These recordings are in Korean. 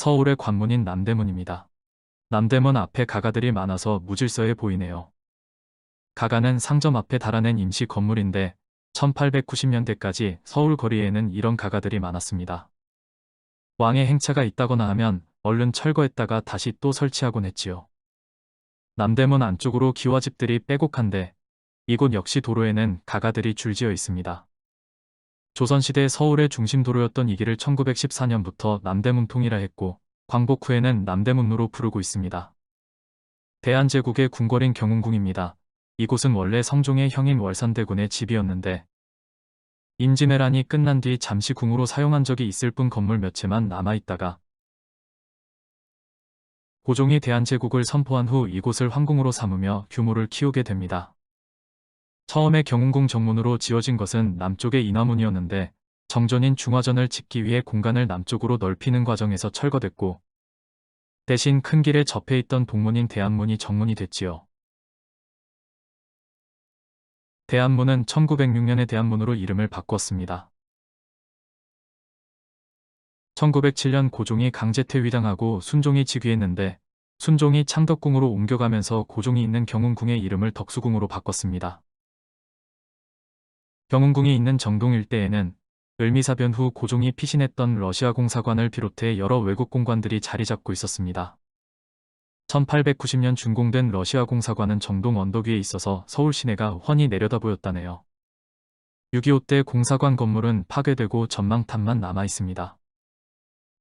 서울의 관문인 남대문입니다. 남대문 앞에 가가들이 많아서 무질서해 보이네요. 가가는 상점 앞에 달아낸 임시 건물인데 1890년대까지 서울 거리에는 이런 가가들이 많았습니다. 왕의 행차가 있다거나 하면 얼른 철거했다가 다시 또 설치하곤 했지요. 남대문 안쪽으로 기와집들이 빼곡한데 이곳 역시 도로에는 가가들이 줄지어 있습니다. 조선시대 서울의 중심도로였던 이 길을 1914년부터 남대문통이라 했고 광복 후에는 남대문로로 부르고 있습니다. 대한제국의 궁궐인 경운궁입니다. 이곳은 원래 성종의 형인 월산대군의 집이었는데 임진왜란이 끝난 뒤 잠시 궁으로 사용한 적이 있을 뿐 건물 몇 채만 남아있다가 고종이 대한제국을 선포한 후 이곳을 황궁으로 삼으며 규모를 키우게 됩니다. 처음에 경운궁 정문으로 지어진 것은 남쪽의 인화문이었는데 정전인 중화전을 짓기 위해 공간을 남쪽으로 넓히는 과정에서 철거됐고 대신 큰 길에 접해 있던 동문인 대한문이 정문이 됐지요. 대한문은 1906년에 대한문으로 이름을 바꿨습니다. 1907년 고종이 강제퇴위당하고 순종이 즉위했는데 순종이 창덕궁으로 옮겨가면서 고종이 있는 경운궁의 이름을 덕수궁으로 바꿨습니다. 경운궁이 있는 정동 일대에는 을미사변 후 고종이 피신했던 러시아 공사관을 비롯해 여러 외국 공관들이 자리 잡고 있었습니다. 1890년 준공된 러시아 공사관은 정동 언덕 위에 있어서 서울 시내가 훤히 내려다 보였다네요. 6.25 때 공사관 건물은 파괴되고 전망탑만 남아 있습니다.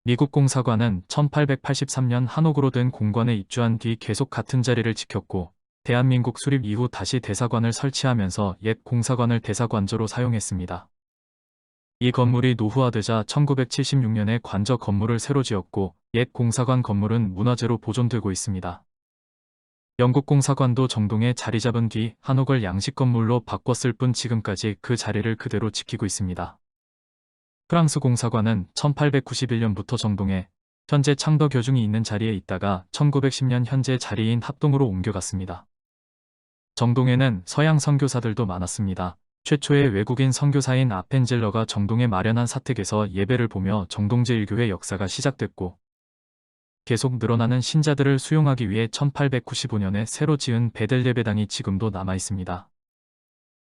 미국 공사관은 1883년 한옥으로 된 공관에 입주한 뒤 계속 같은 자리를 지켰고 대한민국 수립 이후 다시 대사관을 설치하면서 옛 공사관을 대사관저로 사용했습니다. 이 건물이 노후화되자 1976년에 관저 건물을 새로 지었고 옛 공사관 건물은 문화재로 보존되고 있습니다. 영국 공사관도 정동에 자리 잡은 뒤 한옥을 양식 건물로 바꿨을 뿐 지금까지 그 자리를 그대로 지키고 있습니다. 프랑스 공사관은 1891년부터 정동에 현재 창덕여중이 있는 자리에 있다가 1910년 현재 자리인 합동으로 옮겨갔습니다. 정동에는 서양 선교사들도 많았습니다. 최초의 외국인 선교사인 아펜젤러가 정동에 마련한 사택에서 예배를 보며 정동제일교회 역사가 시작됐고 계속 늘어나는 신자들을 수용하기 위해 1895년에 새로 지은 베델 예배당이 지금도 남아 있습니다.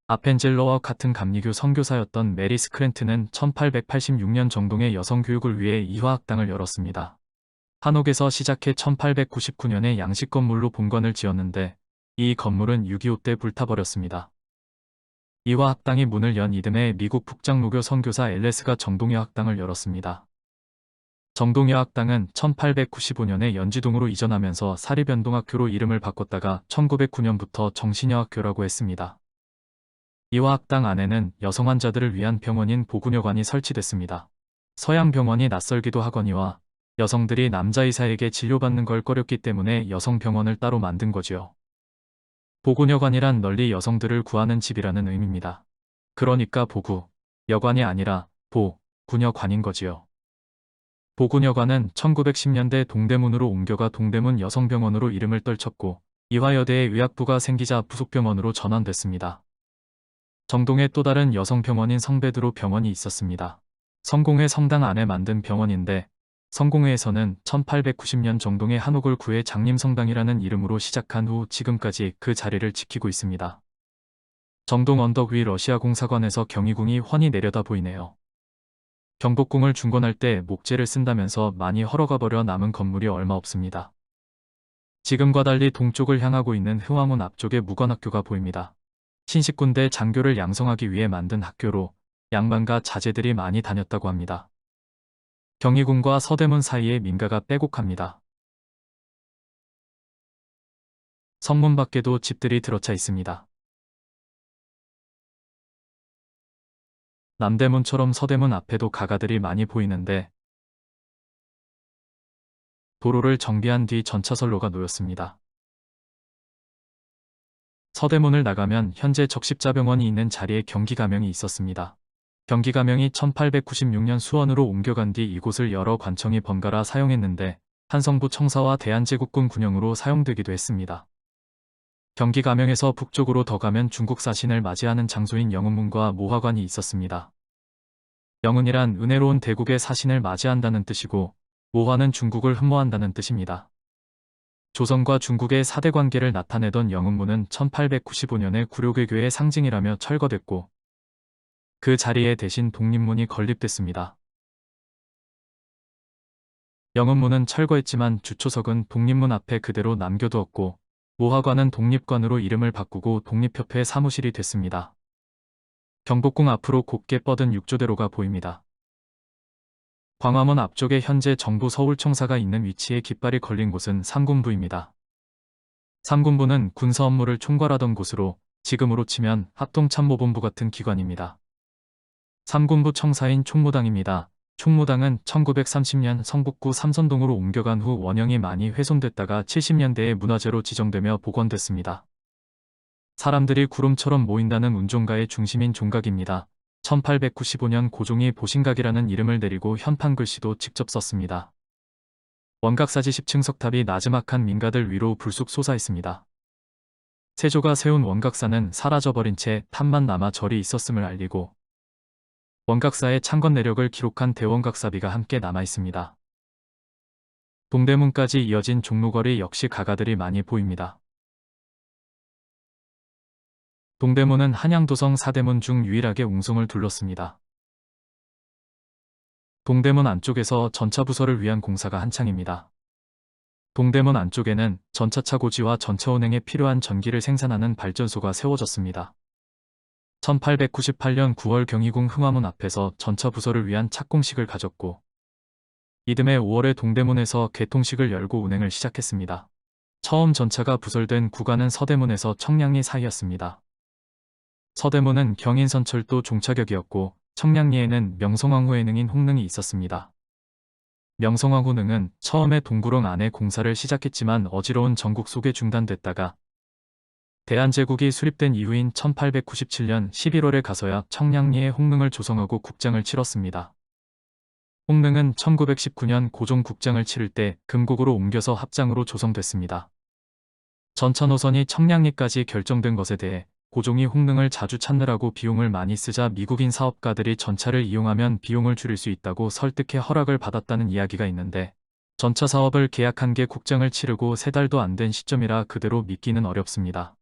아펜젤러와 같은 감리교 선교사였던 메리 스크랜트는 1886년 정동의 여성교육을 위해 이화학당을 열었습니다. 한옥에서 시작해 1899년에 양식 건물로 본관을 지었는데 이 건물은 6.25 때 불타버렸습니다. 이화학당이 문을 연 이듬해 미국 북장로교 선교사 엘레스가 정동여학당을 열었습니다. 정동여학당은 1895년에 연지동으로 이전하면서 사립연동학교로 이름을 바꿨다가 1909년부터 정신여학교라고 했습니다. 이화학당 안에는 여성 환자들을 위한 병원인 보군여관이 설치됐습니다. 서양 병원이 낯설기도 하거니와 여성들이 남자 의사에게 진료받는 걸 꺼렸기 때문에 여성 병원을 따로 만든 거지요. 보군여관이란 널리 여성들을 구하는 집이라는 의미입니다. 그러니까 보구, 여관이 아니라 보군여관인 거지요. 보군여관은 1910년대 동대문으로 옮겨가 동대문 여성병원으로 이름을 떨쳤고 이화여대의 의학부가 생기자 부속병원으로 전환됐습니다. 정동에 또 다른 여성병원인 성베드로 병원이 있었습니다. 성공회 성당 안에 만든 병원인데 성공회에서는 1890년 정동의 한옥을 구해 장림성당이라는 이름으로 시작한 후 지금까지 그 자리를 지키고 있습니다. 정동 언덕 위 러시아 공사관에서 경희궁이 훤히 내려다 보이네요. 경복궁을 중건할 때 목재를 쓴다면서 많이 헐어가 버려 남은 건물이 얼마 없습니다. 지금과 달리 동쪽을 향하고 있는 흥왕문 앞쪽에 무관학교가 보입니다. 신식군대 장교를 양성하기 위해 만든 학교로 양반과 자제들이 많이 다녔다고 합니다. 경희궁과 서대문 사이에 민가가 빼곡합니다. 성문 밖에도 집들이 들어차 있습니다. 남대문처럼 서대문 앞에도 가가들이 많이 보이는데 도로를 정비한 뒤 전차선로가 놓였습니다. 서대문을 나가면 현재 적십자병원이 있는 자리에 경기가명이 있었습니다. 경기가명이 1896년 수원으로 옮겨간 뒤 이곳을 여러 관청이 번갈아 사용했는데 한성부 청사와 대한제국군 군영으로 사용되기도 했습니다. 경기가명에서 북쪽으로 더 가면 중국 사신을 맞이하는 장소인 영은문과 모화관이 있었습니다. 영은이란 은혜로운 대국의 사신을 맞이한다는 뜻이고 모화는 중국을 흠모한다는 뜻입니다. 조선과 중국의 사대 관계를 나타내던 영흥문은 1895년에 구룡외교의 상징이라며 철거됐고 그 자리에 대신 독립문이 건립됐습니다. 영흥문은 철거했지만 주초석은 독립문 앞에 그대로 남겨두었고 모화관은 독립관으로 이름을 바꾸고 독립협회 사무실이 됐습니다. 경복궁 앞으로 곱게 뻗은 육조대로가 보입니다. 광화문 앞쪽에 현재 정부 서울청사가 있는 위치에 깃발이 걸린 곳은 삼군부입니다. 삼군부는 군사 업무를 총괄하던 곳으로 지금으로 치면 합동참모본부 같은 기관입니다. 삼군부 청사인 총무당입니다. 총무당은 1930년 성북구 삼선동으로 옮겨간 후 원형이 많이 훼손됐다가 70년대에 문화재로 지정되며 복원됐습니다. 사람들이 구름처럼 모인다는 운종가의 중심인 종각입니다. 1895년 고종이 보신각이라는 이름을 내리고 현판 글씨도 직접 썼습니다. 원각사지 10층 석탑이 나지막한 민가들 위로 불쑥 솟아 있습니다. 세조가 세운 원각사는 사라져버린 채 탑만 남아 절이 있었음을 알리고 원각사의 창건 내력을 기록한 대원각사비가 함께 남아 있습니다. 동대문까지 이어진 종로거리 역시 가가들이 많이 보입니다. 동대문은 한양도성 사대문 중 유일하게 웅성을 둘렀습니다. 동대문 안쪽에서 전차부설을 위한 공사가 한창입니다. 동대문 안쪽에는 전차차 고지와 전차 운행에 필요한 전기를 생산하는 발전소가 세워졌습니다. 1898년 9월 경희궁 흥화문 앞에서 전차 부설을 위한 착공식을 가졌고 이듬해 5월에 동대문에서 개통식을 열고 운행을 시작했습니다. 처음 전차가 부설된 구간은 서대문에서 청량리 사이였습니다. 서대문은 경인선철도 종차격이었고 청량리에는 명성황후 해능인 홍능이 있었습니다. 명성황후 능은 처음에 동구릉 안에 공사를 시작했지만 어지러운 전국 속에 중단됐다가 대한제국이 수립된 이후인 1897년 11월에 가서야 청량리에 홍능을 조성하고 국장을 치렀습니다. 홍능은 1919년 고종 국장을 치를 때 금곡으로 옮겨서 합장으로 조성됐습니다. 전차 노선이 청량리까지 결정된 것에 대해 고종이 홍능을 자주 찾느라고 비용을 많이 쓰자 미국인 사업가들이 전차를 이용하면 비용을 줄일 수 있다고 설득해 허락을 받았다는 이야기가 있는데 전차 사업을 계약한 게 국장을 치르고 3달도 안 된 시점이라 그대로 믿기는 어렵습니다.